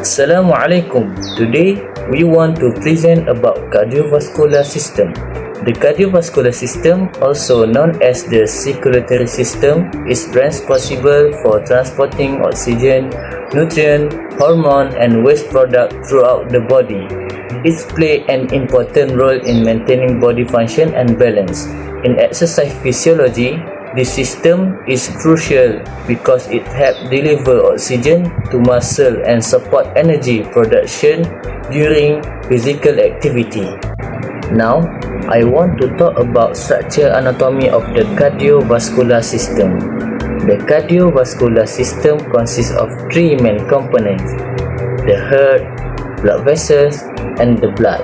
Assalamualaikum. Today we want to present about cardiovascular system. The cardiovascular system, also known as the circulatory system, is responsible for transporting oxygen, nutrient, hormone and waste product throughout the body. It plays an important role in maintaining body function and balance. In exercise physiology, this system is crucial because it helps deliver oxygen to muscle and support energy production during physical activity. Now, I want to talk about structure anatomy of the cardiovascular system. The cardiovascular system consists of three main components: the heart, blood vessels, and the blood.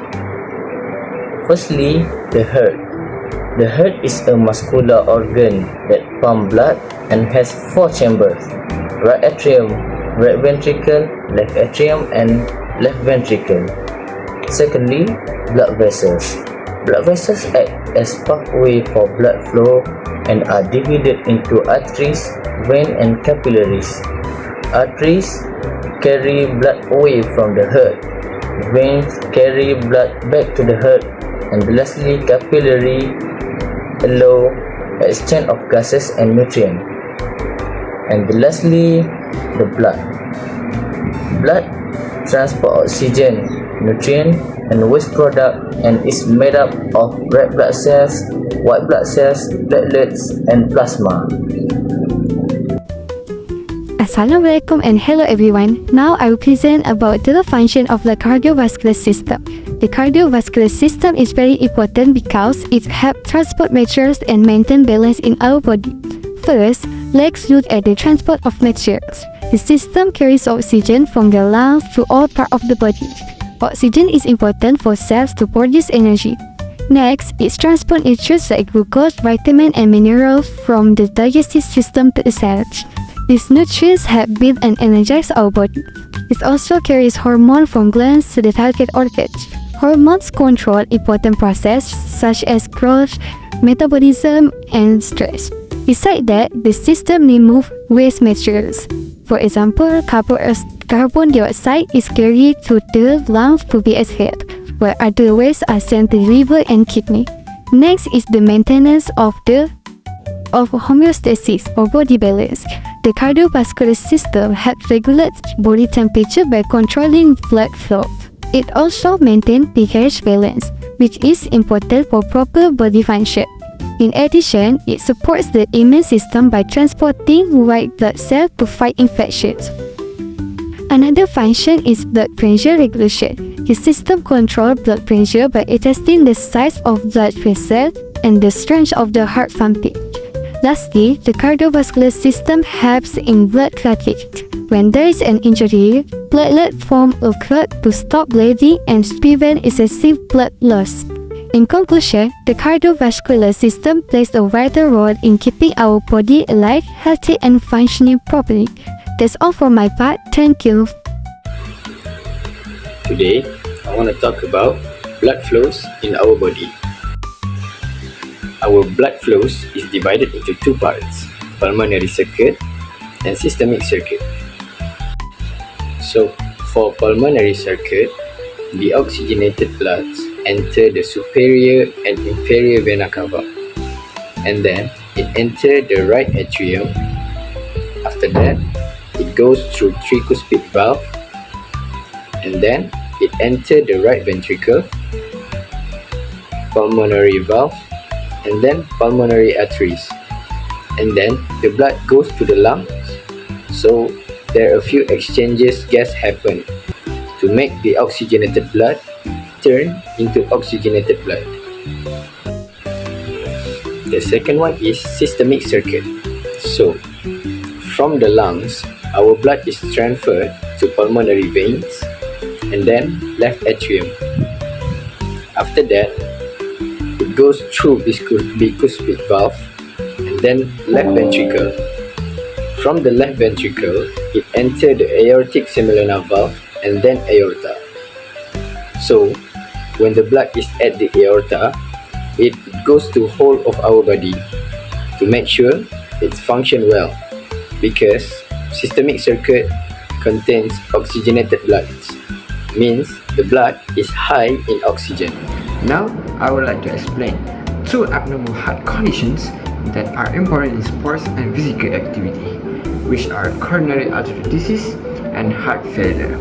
Firstly, the heart. The heart is a muscular organ that pumps blood and has four chambers: right atrium, right ventricle, left atrium, and left ventricle. Secondly, blood vessels. Blood vessels act as pathway for blood flow and are divided into arteries, veins, and capillaries. Arteries carry blood away from the heart. Veins carry blood back to the heart, and lastly, capillary allow exchange of gases and nutrients. And lastly, the blood. Blood transport oxygen, nutrient, and waste product and is made up of red blood cells, white blood cells, platelets, and plasma. Assalamualaikum and hello everyone. Now I will present about the function of the cardiovascular system. The cardiovascular system is very important because it helps transport materials and maintain balance in our body. First, let's look at the transport of materials. The system carries oxygen from the lungs to all parts of the body. Oxygen is important for cells to produce energy. Next, it transports nutrients like glucose, vitamin, and minerals from the digestive system to the cells. These nutrients help build and energize our body. It also carries hormones from glands to the target organs. Hormones control important processes such as growth, metabolism, and stress. Besides that, the system removes waste materials. For example, carbon dioxide is carried to the lungs to be exhaled, while other wastes are sent to the liver and kidney. Next is the maintenance of homeostasis or body balance. The cardiovascular system helps regulate body temperature by controlling blood flow. It also maintains pH balance, which is important for proper body function. In addition, it supports the immune system by transporting white blood cells to fight infections. Another function is blood pressure regulation. The system controls blood pressure by adjusting the size of blood vessels and the strength of the heart pumping. Lastly, the cardiovascular system helps in blood clotting. When there is an injury, platelets form a clot to stop bleeding and prevent excessive blood loss. In conclusion, the cardiovascular system plays a vital role in keeping our body alive, healthy, and functioning properly. That's all for my part. Thank you. Today, I want to talk about blood flows in our body. Our blood flows is divided into two parts: pulmonary circuit and systemic circuit. So, for pulmonary circuit, the oxygenated blood enter the superior and inferior vena cava, and then it enter the right atrium. After that, it goes through tricuspid valve, and then it enter the right ventricle, pulmonary valve, and then pulmonary arteries, and then the blood goes to the lungs. So there are a few exchanges gas happen to make the oxygenated blood turn into oxygenated blood. The second one is systemic circuit. So from the lungs, our blood is transferred to pulmonary veins and then left atrium. After that, it goes through bicuspid valve and then left ventricle. From the left ventricle, it enters the aortic semiluna valve and then aorta. So, when the blood is at the aorta, it goes to whole of our body to make sure it functions well, because systemic circuit contains oxygenated blood, means the blood is high in oxygen. Now, I would like to explain two abnormal heart conditions that are important in sports and physical activity, which are coronary artery disease and heart failure.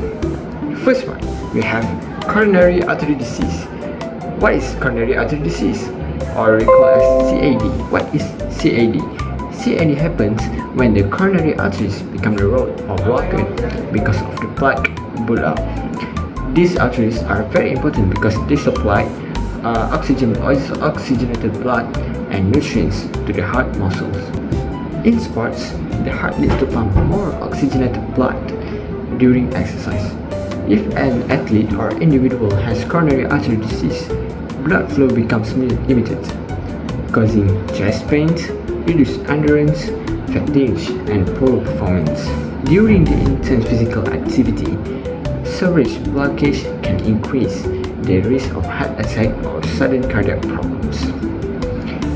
First one, we have coronary artery disease. What is coronary artery disease, or we call as CAD? What is CAD? CAD happens when the coronary arteries become road or blocked because of the plaque buildup. These arteries are very important because they supply oxygenated blood and nutrients to the heart muscles. In sports, the heart needs to pump more oxygenated blood during exercise. If an athlete or individual has coronary artery disease, blood flow becomes limited, causing chest pains, reduced endurance, fatigue, and poor performance. During the intense physical activity, surge blockage can increase the risk of heart attack or sudden cardiac problems.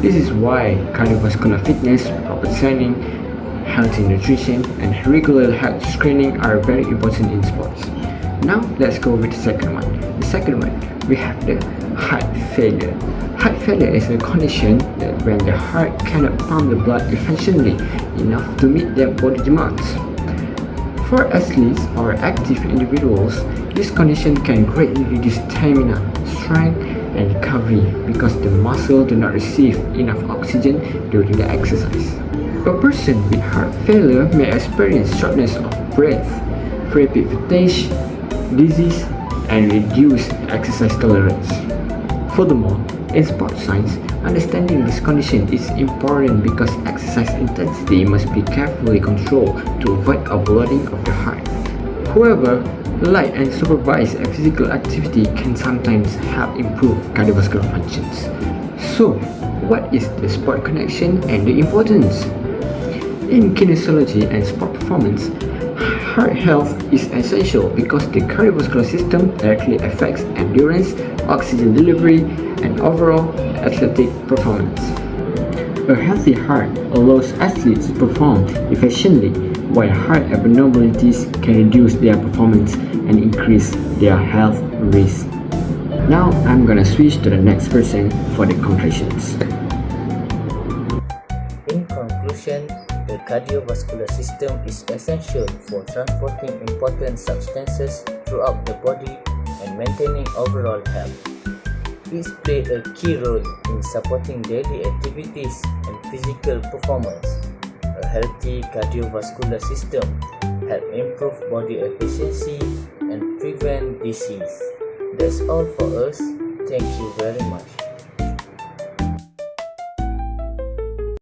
This is why cardiovascular fitness, proper training, healthy nutrition, and regular health screening are very important in sports. Now let's go with the second one. The second one, we have the heart failure. Heart failure is a condition that when the heart cannot pump the blood efficiently enough to meet their body demands. For athletes or active individuals, this condition can greatly reduce stamina, strength, and recovery because the muscle do not receive enough oxygen during the exercise. A person with heart failure may experience shortness of breath, rapid fatigue, disease, and reduced exercise tolerance. Furthermore, in sports science, understanding this condition is important because exercise intensity must be carefully controlled to avoid overloading of the heart. However, light and supervised physical activity can sometimes help improve cardiovascular functions. So, what is the sport connection and the importance? In kinesiology and sport performance, heart health is essential because the cardiovascular system directly affects endurance, oxygen delivery, and overall athletic performance. A healthy heart allows athletes to perform efficiently, while heart abnormalities can reduce their performance and increase their health risk. Now I'm gonna switch to the next person for the conclusions. In conclusion, the cardiovascular system is essential for transporting important substances throughout the body and maintaining overall health. It plays a key role in supporting daily activities and physical performance. A healthy cardiovascular system helps improve body efficiency and prevent disease. That's all for us. Thank you very much.